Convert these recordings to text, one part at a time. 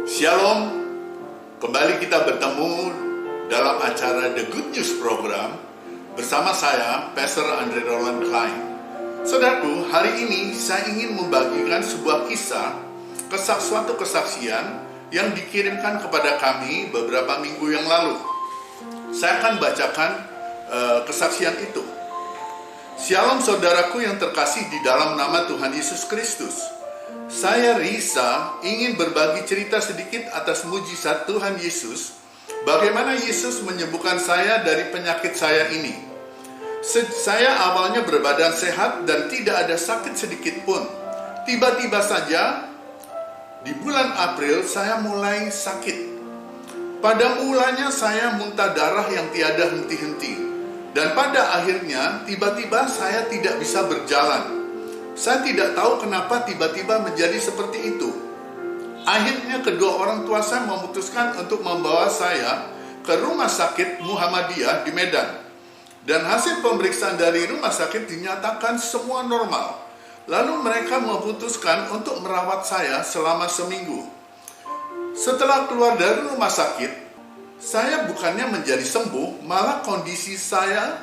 Shalom, kembali kita bertemu dalam acara The Good News Program bersama saya, Pastor Andre Roland Klein. Saudaraku, hari ini saya ingin membagikan sebuah kisah, suatu kesaksian yang dikirimkan kepada kami beberapa minggu yang lalu. Saya akan bacakan kesaksian itu. Shalom saudaraku yang terkasih di dalam nama Tuhan Yesus Kristus. Saya Risa ingin berbagi cerita sedikit atas mujizat Tuhan Yesus, bagaimana Yesus menyembuhkan saya dari penyakit saya ini. Saya awalnya berbadan sehat dan tidak ada sakit sedikit pun. Tiba-tiba saja di bulan April saya mulai sakit. Pada mulanya saya muntah darah yang tiada henti-henti, dan pada akhirnya tiba-tiba saya tidak bisa berjalan. Saya tidak tahu kenapa tiba-tiba menjadi seperti itu. Akhirnya kedua orang tua saya memutuskan untuk membawa saya ke rumah sakit Muhammadiyah di Medan. Dan hasil pemeriksaan dari rumah sakit dinyatakan semua normal. Lalu mereka memutuskan untuk merawat saya selama seminggu. Setelah keluar dari rumah sakit, saya bukannya menjadi sembuh, malah kondisi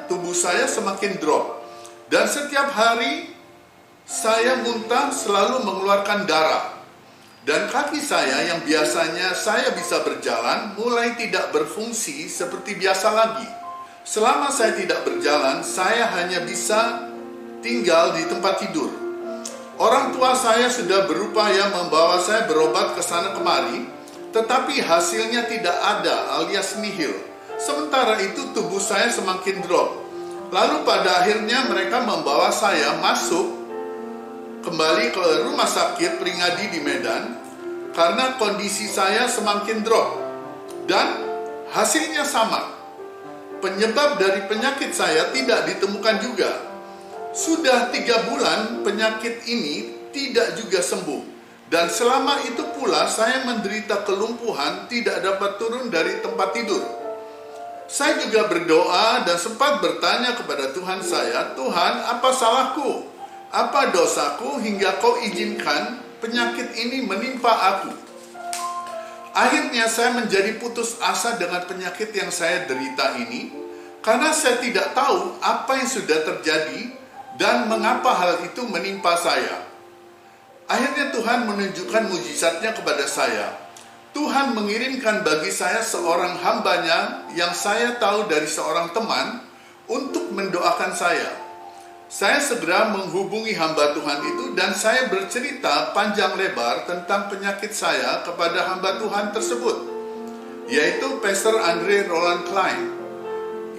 tubuh saya semakin drop. Dan setiap hari saya muntah selalu mengeluarkan darah. Dan kaki saya yang biasanya saya bisa berjalan mulai tidak berfungsi seperti biasa lagi. Selama saya tidak berjalan, saya hanya bisa tinggal di tempat tidur. Orang tua saya sudah berupaya membawa saya berobat ke sana kemari, tetapi hasilnya tidak ada alias nihil. Sementara itu tubuh saya semakin drop. Lalu pada akhirnya mereka membawa saya masuk kembali ke rumah sakit Pringadi di Medan karena kondisi saya semakin drop. Dan hasilnya sama. Penyebab dari penyakit saya tidak ditemukan juga. Sudah 3 bulan penyakit ini tidak juga sembuh. Dan selama itu pula saya menderita kelumpuhan, tidak dapat turun dari tempat tidur. Saya juga berdoa dan sempat bertanya kepada Tuhan saya, Tuhan, apa salahku? Apa dosaku hingga kau izinkan penyakit ini menimpa aku? Akhirnya saya menjadi putus asa dengan penyakit yang saya derita ini, karena saya tidak tahu apa yang sudah terjadi dan mengapa hal itu menimpa saya. Akhirnya Tuhan menunjukkan mujizatnya kepada saya. Tuhan mengirimkan bagi saya seorang hambanya yang saya tahu dari seorang teman untuk mendoakan saya. Saya segera menghubungi hamba Tuhan itu dan saya bercerita panjang lebar tentang penyakit saya kepada hamba Tuhan tersebut, yaitu Pastor Andre Roland Klein,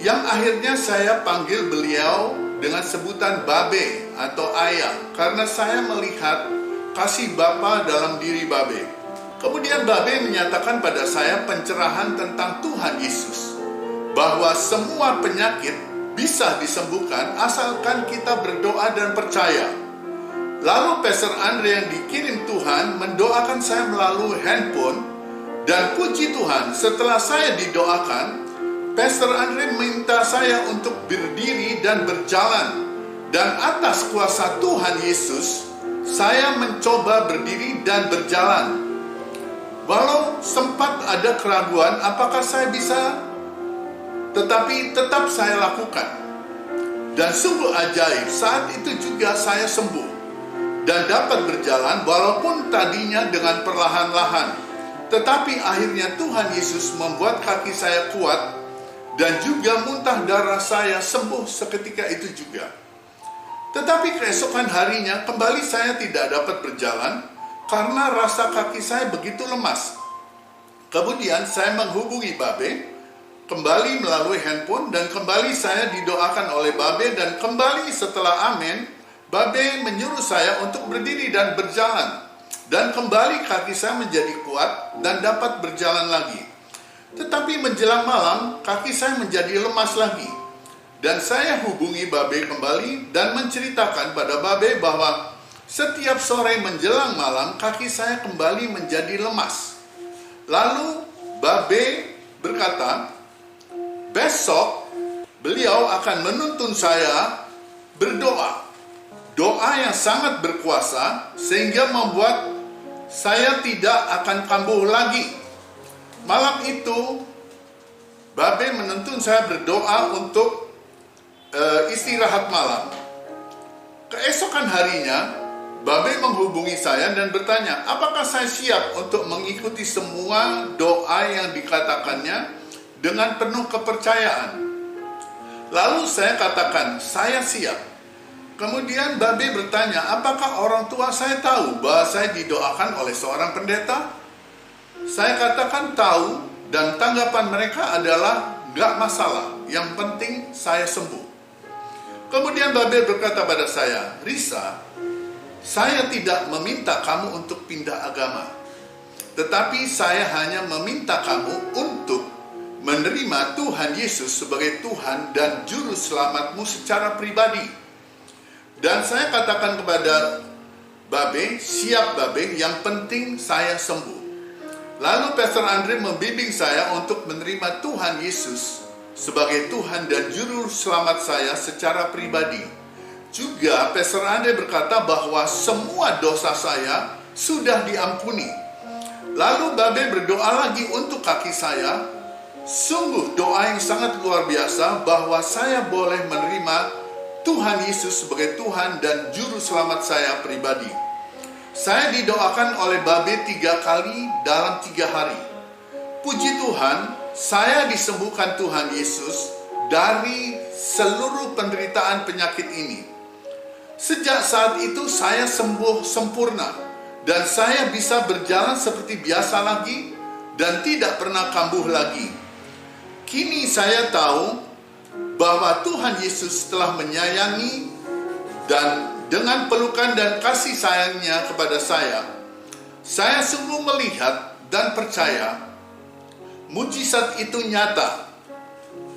yang akhirnya saya panggil beliau dengan sebutan Babe atau Ayah, karena saya melihat kasih Bapa dalam diri Babe. Kemudian Babe menyatakan pada saya pencerahan tentang Tuhan Yesus, bahwa semua penyakit bisa disembuhkan asalkan kita berdoa dan percaya. Lalu Pastor Andre yang dikirim Tuhan mendoakan saya melalui handphone, dan puji Tuhan setelah saya didoakan, Pastor Andre minta saya untuk berdiri dan berjalan. Dan atas kuasa Tuhan Yesus, saya mencoba berdiri dan berjalan. Walau sempat ada keraguan apakah saya bisa, tetapi tetap saya lakukan. Dan sungguh ajaib, saat itu juga saya sembuh dan dapat berjalan walaupun tadinya dengan perlahan-lahan. Tetapi akhirnya Tuhan Yesus membuat kaki saya kuat dan juga muntah darah saya sembuh seketika itu juga. Tetapi keesokan harinya kembali saya tidak dapat berjalan karena rasa kaki saya begitu lemas. Kemudian saya menghubungi Babe kembali melalui handphone, dan kembali saya didoakan oleh Babe, dan kembali setelah amin, Babe menyuruh saya untuk berdiri dan berjalan, dan kembali kaki saya menjadi kuat dan dapat berjalan lagi. Tetapi menjelang malam kaki saya menjadi lemas lagi, dan saya hubungi Babe kembali dan menceritakan pada Babe bahwa setiap sore menjelang malam kaki saya kembali menjadi lemas. Lalu Babe berkata, besok beliau akan menuntun saya berdoa. Doa yang sangat berkuasa sehingga membuat saya tidak akan kambuh lagi. Malam itu, Babe menuntun saya berdoa untuk istirahat malam. Keesokan harinya, Babe menghubungi saya dan bertanya, apakah saya siap untuk mengikuti semua doa yang dikatakannya dengan penuh kepercayaan. Lalu saya katakan, saya siap. Kemudian Babe bertanya, apakah orang tua saya tahu bahwa saya didoakan oleh seorang pendeta? Saya katakan tahu, dan tanggapan mereka adalah gak masalah, yang penting saya sembuh. Kemudian Babe berkata pada saya, Risa, saya tidak meminta kamu untuk pindah agama, tetapi saya hanya meminta kamu untuk menerima Tuhan Yesus sebagai Tuhan dan Juru Selamatmu secara pribadi. Dan saya katakan kepada Babe, siap Babe, yang penting saya sembuh. Lalu Pastor Andre membimbing saya untuk menerima Tuhan Yesus sebagai Tuhan dan Juru Selamat saya secara pribadi. Juga Pastor Andre berkata bahwa semua dosa saya sudah diampuni. Lalu Babe berdoa lagi untuk kaki saya. Sungguh doa yang sangat luar biasa bahwa saya boleh menerima Tuhan Yesus sebagai Tuhan dan Juru Selamat saya pribadi. Saya didoakan oleh Babe 3 kali dalam 3 hari. Puji Tuhan, saya disembuhkan Tuhan Yesus dari seluruh penderitaan penyakit ini. Sejak saat itu saya sembuh sempurna dan saya bisa berjalan seperti biasa lagi dan tidak pernah kambuh lagi. Kini saya tahu bahwa Tuhan Yesus telah menyayangi dan dengan pelukan dan kasih sayangnya kepada saya sungguh melihat dan percaya mujizat itu nyata.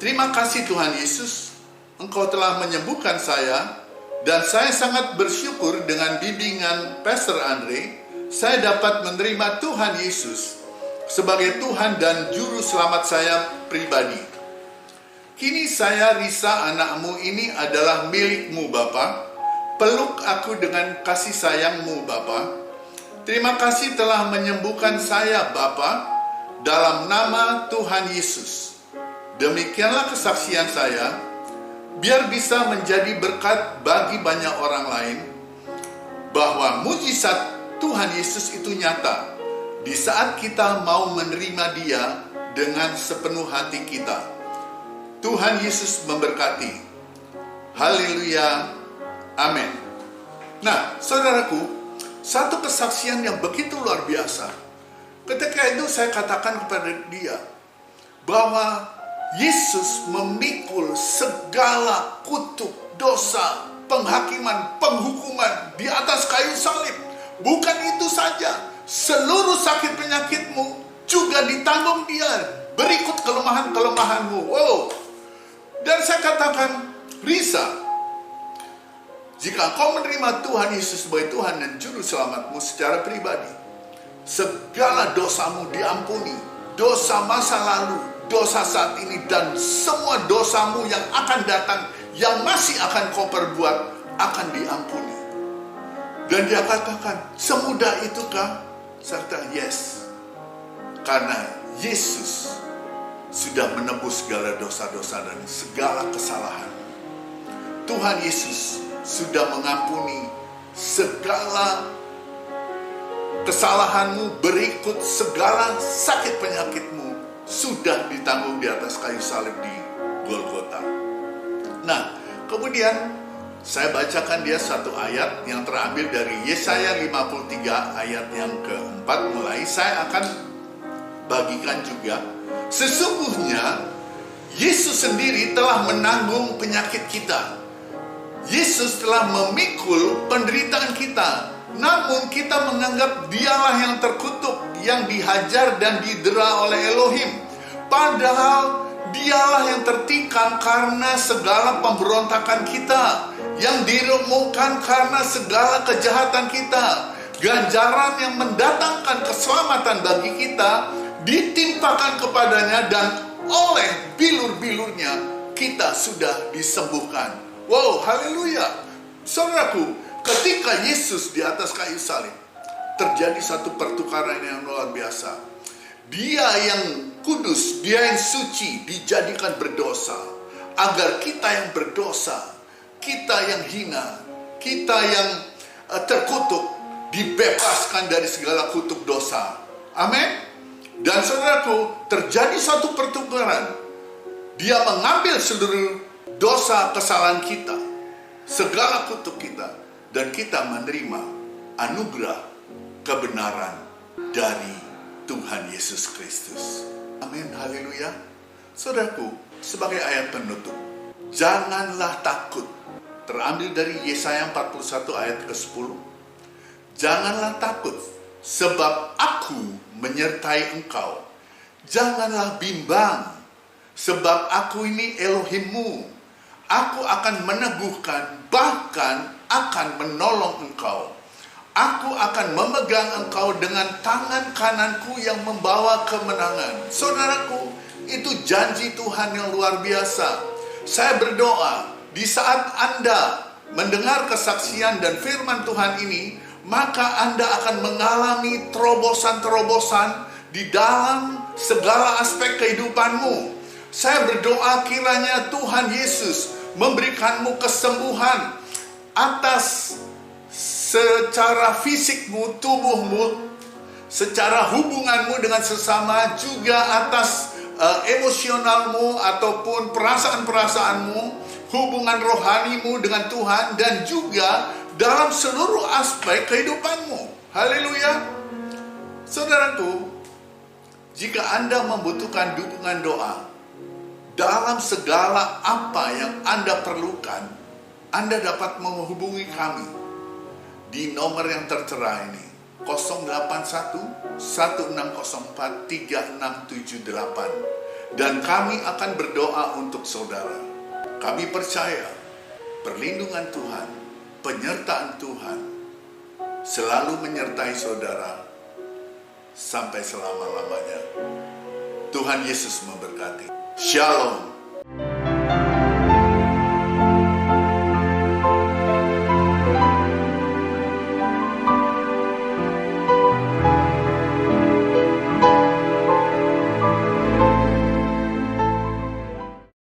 Terima kasih Tuhan Yesus, Engkau telah menyembuhkan saya, dan saya sangat bersyukur dengan bimbingan Pastor Andre, saya dapat menerima Tuhan Yesus sebagai Tuhan dan Juru Selamat saya pribadi. Kini saya, Risa, anakmu ini adalah milikmu Bapa. Peluk aku dengan kasih sayangmu Bapa. Terima kasih telah menyembuhkan saya Bapa, dalam nama Tuhan Yesus. Demikianlah kesaksian saya, biar bisa menjadi berkat bagi banyak orang lain, bahwa mujizat Tuhan Yesus itu nyata di saat kita mau menerima Dia dengan sepenuh hati kita. Tuhan Yesus memberkati. Haleluya. Amin. Nah, saudaraku, satu kesaksian yang begitu luar biasa. Ketika itu saya katakan kepada dia bahwa Yesus memikul segala kutuk, dosa, penghakiman, penghukuman di atas kayu salib. Bukan itu saja, seluruh sakit penyakitmu juga ditanggung Dia, berikut kelemahan-kelemahanmu. Wow. Dan saya katakan, Risa, jika kau menerima Tuhan Yesus sebagai Tuhan dan Juru Selamatmu secara pribadi, segala dosamu diampuni, dosa masa lalu, dosa saat ini, dan semua dosamu yang akan datang, yang masih akan kau perbuat, akan diampuni. Dan dia katakan, semudah itukah? Serta yes, karena Yesus sudah menebus segala dosa-dosa dan segala kesalahan. Tuhan Yesus sudah mengampuni segala kesalahanmu, berikut segala sakit penyakitmu sudah ditanggung di atas kayu salib di Golgota. Nah, kemudian saya bacakan dia satu ayat yang terambil dari Yesaya 53 ayat yang keempat mulai. Saya akan bagikan juga. Sesungguhnya Yesus sendiri telah menanggung penyakit kita. Yesus telah memikul penderitaan kita. Namun kita menganggap Dialah yang terkutuk, yang dihajar dan didera oleh Elohim. Padahal Dialah yang tertikam karena segala pemberontakan kita, yang diremukkan karena segala kejahatan kita. Ganjaran yang mendatangkan keselamatan bagi kita ditimpakan kepadanya, dan oleh bilur-bilurnya kita sudah disembuhkan. Wow, haleluya. Saudaraku, ketika Yesus di atas kayu salib, terjadi satu pertukaran yang luar biasa. Dia yang kudus, dia yang suci dijadikan berdosa, agar kita yang berdosa, kita yang hina, kita yang terkutuk, dibebaskan dari segala kutuk dosa. Amin. Dan saudaraku, terjadi satu pertukaran. Dia mengambil seluruh dosa kesalahan kita, segala kutuk kita, dan kita menerima anugerah kebenaran dari Tuhan Yesus Kristus. Amin, haleluya. Saudaraku, sebagai ayat penutup, janganlah takut. Terambil dari Yesaya 41 ayat ke-10. Janganlah takut, sebab aku menyertai engkau. Janganlah bimbang, sebab aku ini Elohimmu. Aku akan meneguhkan, bahkan akan menolong engkau. Aku akan memegang engkau dengan tangan kananku yang membawa kemenangan. Saudaraku, itu janji Tuhan yang luar biasa. Saya berdoa, di saat Anda mendengar kesaksian dan firman Tuhan ini, maka Anda akan mengalami terobosan-terobosan di dalam segala aspek kehidupanmu. Saya berdoa kiranya Tuhan Yesus memberikanmu kesembuhan atas secara fisikmu, tubuhmu, secara hubunganmu dengan sesama, juga atas emosionalmu ataupun perasaan-perasaanmu, hubungan rohanimu dengan Tuhan, dan juga dalam seluruh aspek kehidupanmu. Haleluya. Saudaraku, jika Anda membutuhkan dukungan doa dalam segala apa yang Anda perlukan, Anda dapat menghubungi kami di nomor yang tertera ini, 081 1604 3678, dan kami akan berdoa untuk saudara. Kami percaya perlindungan Tuhan, penyertaan Tuhan selalu menyertai saudara sampai selama-lamanya. Tuhan Yesus memberkati. Shalom.